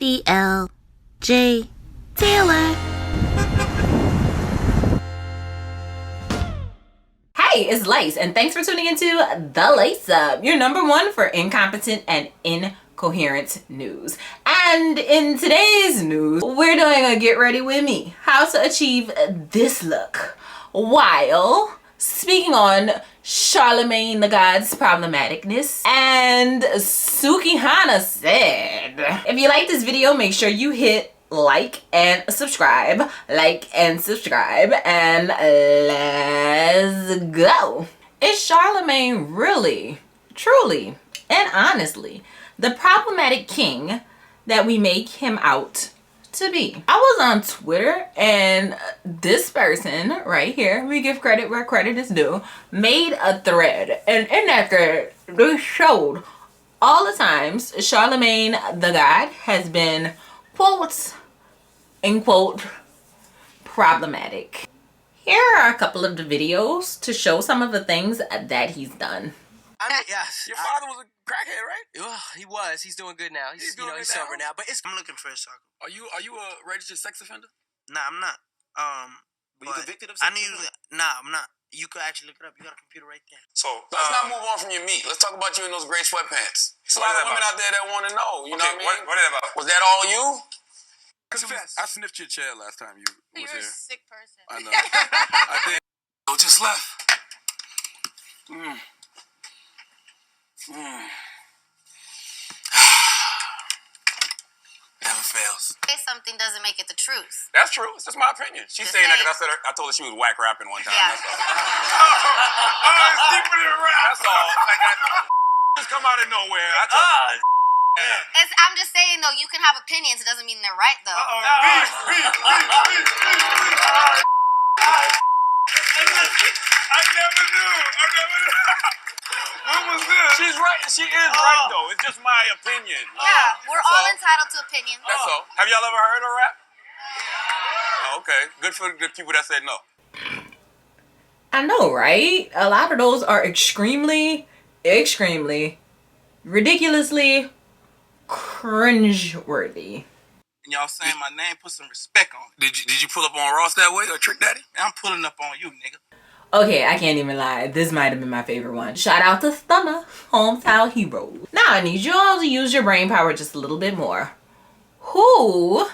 TLJ Taylor. Hey, it's Lace, and thanks for tuning into The Lace Up, your number one for incompetent and incoherent news. And in today's news, we're doing a get ready with me, how to achieve this look while speaking on Charlemagne the God's problematicness. And SUKIHANA said, if you like this video, make sure you hit like and subscribe, and let's go. Is Charlemagne really, truly, and honestly the problematic king that we make him out to be? I was on Twitter and this person right here, we give credit where credit is due, made a thread, and in that thread they showed all the times Charlemagne the God has been, quote unquote, problematic. Here are a couple of the videos to show some of the things that he's done. Yes. Your father was a crackhead, right? He was. He's doing good now. He's sober now. But I'm looking for a circle. Are you a registered sex offender? Nah, I'm not. Were you convicted of sex? Nah, I'm not. You could actually look it up. You got a computer right there. So let's not move on from your meat. Let's talk about you in those gray sweatpants. There's a lot of women out there that want to know. You know what I mean? What is that about? Was that all you? Confess. I sniffed your chair last time you was You're here. a sick person. I know. I did. So just left. Never fails. Say something doesn't make it the truth. That's true. It's just my opinion. She's Just saying that saying. because I told her she was whack rapping one time. Yeah. That's all. It's deeper than rap. That's all. Like just come out of nowhere. I'm just saying though, you can have opinions. It doesn't mean they're right though. I never knew. When was this? She's right. She is right though. It's just my opinion. Yeah, we're That's all all. entitled to opinions. That's all. Have y'all ever heard her rap? Oh, okay. Good for the people that said no. I know, right? A lot of those are extremely, ridiculously cringeworthy. And y'all saying my name, put some respect on it. Did you pull up on Ross that way or Trick Daddy? I'm pulling up on you, nigga. Okay, I can't even lie. This might have been my favorite one. Shout out to Stunner, hometown hero. Now I need you all to use your brain power just a little bit more. Who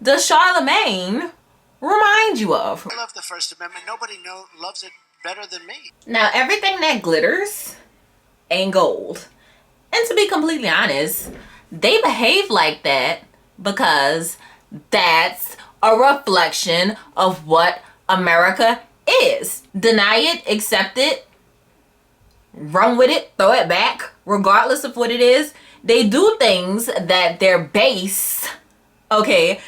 does Charlemagne remind you of? I love the First Amendment. Nobody loves it better than me. Now, everything that glitters ain't gold. And to be completely honest, they behave like that because that's a reflection of what America is. Deny it, accept it, run with it, throw it back, regardless of what it is. They do things that their base, the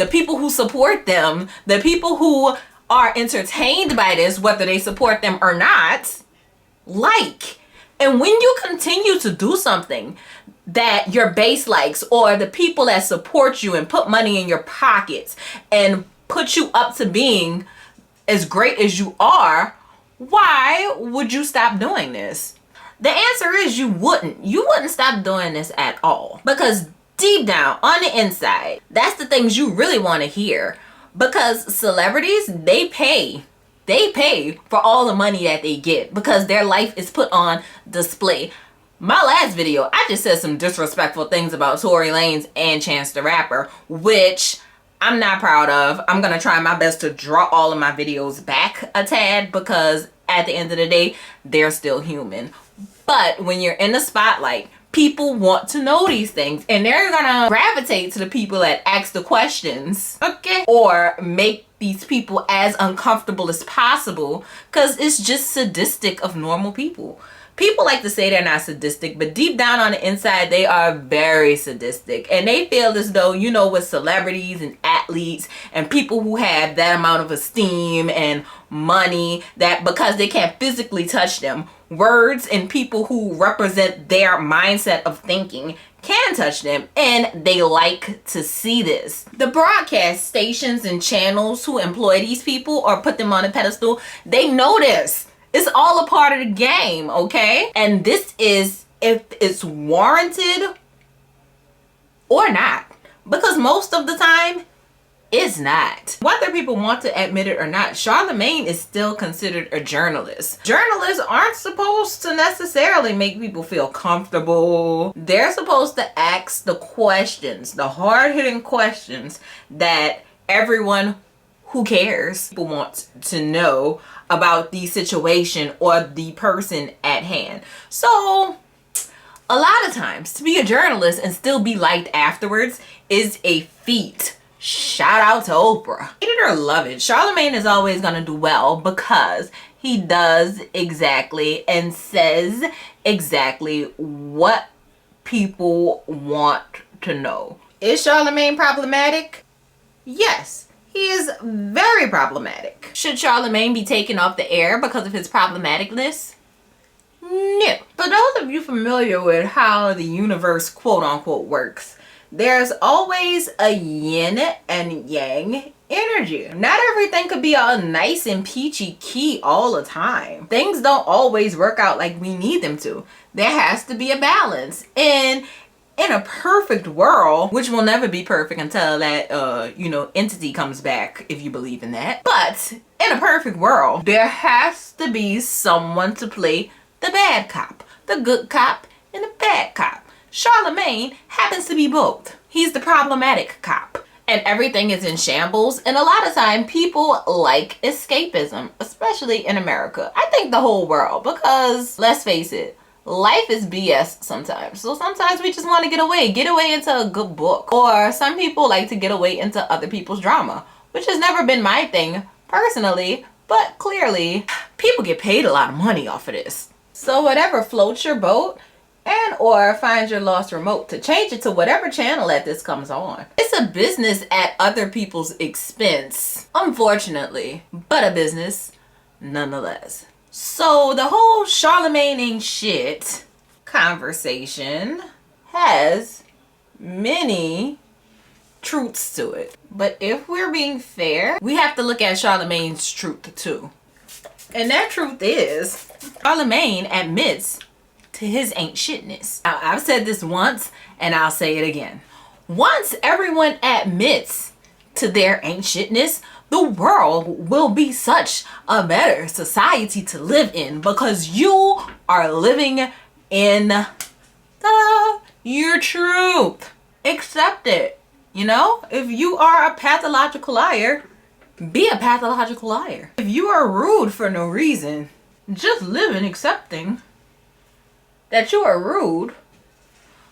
people who support them, the people who are entertained by this, whether they support them or not, like. And when you continue to do something that your base likes, or the people that support you and put money in your pockets and put you up to being as great as you are, why would you stop doing this? The answer is you wouldn't. You wouldn't stop doing this at all. Because deep down, on the inside, that's the things you really want to hear. Because celebrities, they pay for all the money that they get because their life is put on display. My last video, I just said some disrespectful things about Tory Lanez and Chance the Rapper, which I'm not proud of. I'm gonna try my best to draw all of my videos back a tad because at the end of the day, they're still human. But when you're in the spotlight, people want to know these things and they're gonna gravitate to the people that ask the questions, okay? Or make these people as uncomfortable as possible because it's just sadistic of normal people. People like to say they're not sadistic, but deep down on the inside, they are very sadistic. And they feel as though, you know, with celebrities and athletes and people who have that amount of esteem and money, that because they can't physically touch them, words and people who represent their mindset of thinking can touch them, and they like to see this. The broadcast stations and channels who employ these people or put them on a pedestal, they know this. It's all a part of the game, okay? And this is, if it's warranted or not, because most of the time it's not. Whether people want to admit it or not, Charlemagne is still considered a journalist. Journalists aren't supposed to necessarily make people feel comfortable. They're supposed to ask the questions, the hard-hitting questions that everyone who cares people want to know about the situation or the person at hand. So a lot of times to be a journalist and still be liked afterwards is a feat. Shout out to Oprah. Hate it or love it, Charlemagne is always gonna do well because he does exactly and says exactly what people want to know. Is Charlemagne problematic? Yes, he is very problematic. Should Charlemagne be taken off the air because of his problematicness? No. For those of you familiar with how the universe quote unquote works, there's always a yin and yang energy. Not everything could be all nice and peachy key all the time. Things don't always work out like we need them to. There has to be a balance. And in a perfect world, which will never be perfect until that entity comes back, if you believe in that. But in a perfect world, there has to be someone to play the bad cop, the good cop, and the bad cop. Charlemagne happens to be both. He's the problematic cop. And everything is in shambles. And a lot of time people like escapism, especially in America. I think the whole world, because let's face it, life is BS sometimes. So sometimes we just want to get away into a good book. Or some people like to get away into other people's drama, which has never been my thing personally, but clearly people get paid a lot of money off of this. So whatever floats your boat, and or find your lost remote to change it to whatever channel that this comes on. It's a business at other people's expense, unfortunately, but a business nonetheless. So the whole Charlemagne ain't shit conversation has many truths to it. But if we're being fair, we have to look at Charlemagne's truth too. And that truth is, Charlemagne admits to his ain't shitness. Now, I've said this once and I'll say it again. Once everyone admits to their ain't shitness, the world will be such a better society to live in because you are living in your truth. Accept it. You know, if you are a pathological liar, be a pathological liar. If you are rude for no reason, just live in accepting that you are rude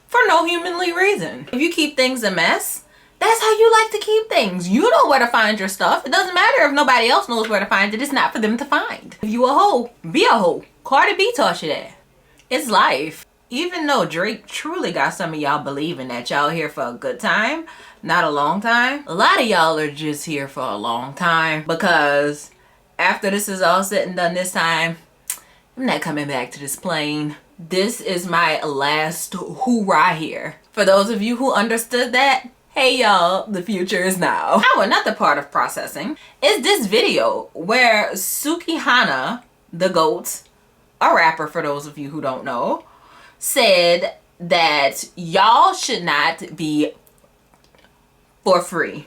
for no humanly reason. If you keep things a mess, that's how you like to keep things. You know where to find your stuff. It doesn't matter if nobody else knows where to find it. It's not for them to find. If you a hoe, be a hoe. Cardi B taught you that. It's life. Even though Drake truly got some of y'all believing that y'all here for a good time, not a long time, a lot of y'all are just here for a long time because after this is all said and done this time, I'm not coming back to this plane. This is my last hoorah here. For those of you who understood that, hey y'all, the future is now. Now another part of processing is this video where SUKIHANA, the GOAT, a rapper for those of you who don't know, said that y'all should not be for free.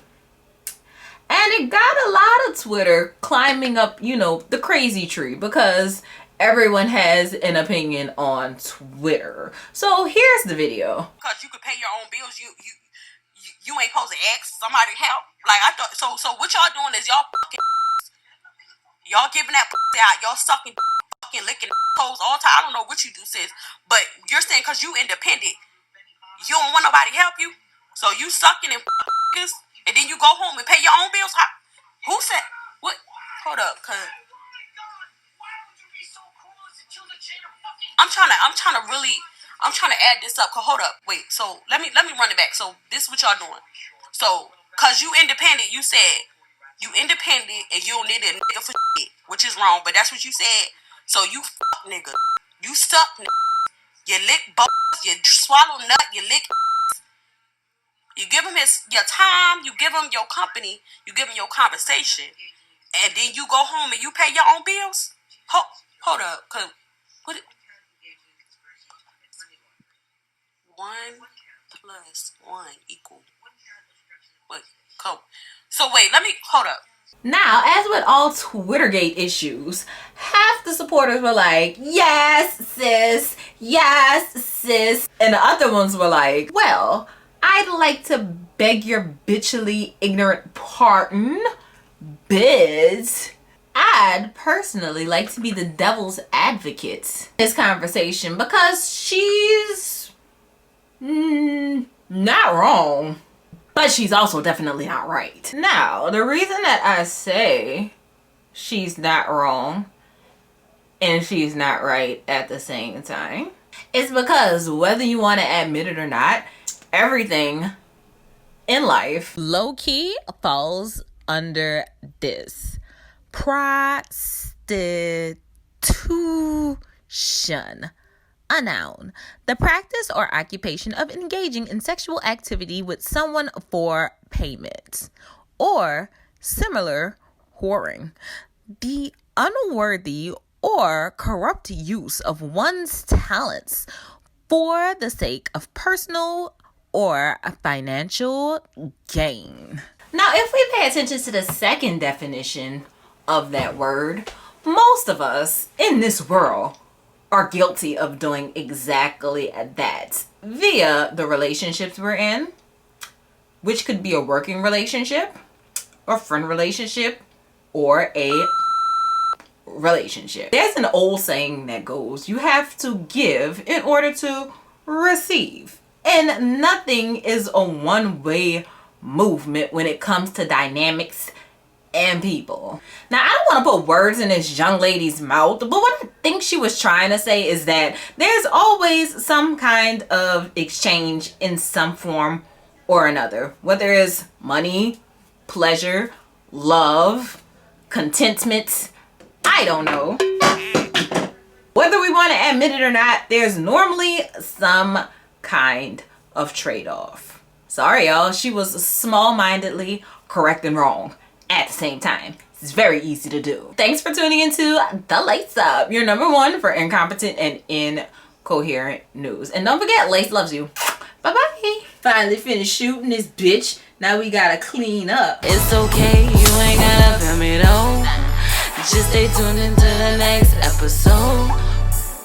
And it got a lot of Twitter climbing up, the crazy tree because everyone has an opinion on Twitter. So here's the video. Because you could pay your own bills, you ain't supposed to ask somebody help. Like I thought. So what y'all doing is y'all giving that out. Y'all sucking, fucking licking toes all the time. I don't know what you do, sis, but you're saying because you independent, you don't want nobody to help you. So you sucking and and then you go home and pay your own bills. Who said what? Hold up, cause I'm trying to add this up. Hold up, wait. So let me run it back. So this is what y'all doing. So cause you independent, you said you independent and you don't need a nigga for shit, which is wrong. But that's what you said. So you fuck nigga, you suck nigga, you lick balls, you swallow nut, you lick. You give him your time, you give him your company, you give him your conversation, and then you go home and you pay your own bills. Hold up, cause what? 1, plus 1 equal. Wait, cool. So wait, let me, hold up. Now, as with all Twittergate issues, half the supporters were like, yes, sis, yes, sis. And the other ones were like, well, I'd like to beg your bitchily ignorant pardon, biz. I'd personally like to be the devil's advocate in this conversation because she's not wrong. But she's also definitely not right. Now, the reason that I say she's not wrong and she's not right at the same time is because whether you want to admit it or not, everything in life low-key falls under this. Prostitution. A noun, the practice or occupation of engaging in sexual activity with someone for payment, or similar, whoring, the unworthy or corrupt use of one's talents for the sake of personal or financial gain. Now, if we pay attention to the second definition of that word, most of us in this world are guilty of doing exactly that via the relationships we're in, which could be a working relationship, a friend relationship, or a relationship. There's an old saying that goes, you have to give in order to receive. And nothing is a one-way movement when it comes to dynamics and people. Now, I don't want to put words in this young lady's mouth, but what I think she was trying to say is that there's always some kind of exchange in some form or another, whether it's money, pleasure, love, contentment, I don't know. Whether we want to admit it or not, there's normally some kind of trade-off. Sorry, y'all, she was small-mindedly correct and wrong at the same time. It's very easy to do. Thanks for tuning into The Lace Up, your number one for incompetent and incoherent news. And don't forget, Lace loves you. Bye-bye. Finally finished shooting this bitch. Now we gotta clean up. It's okay, you ain't gotta feel me though. Just stay tuned into the next episode.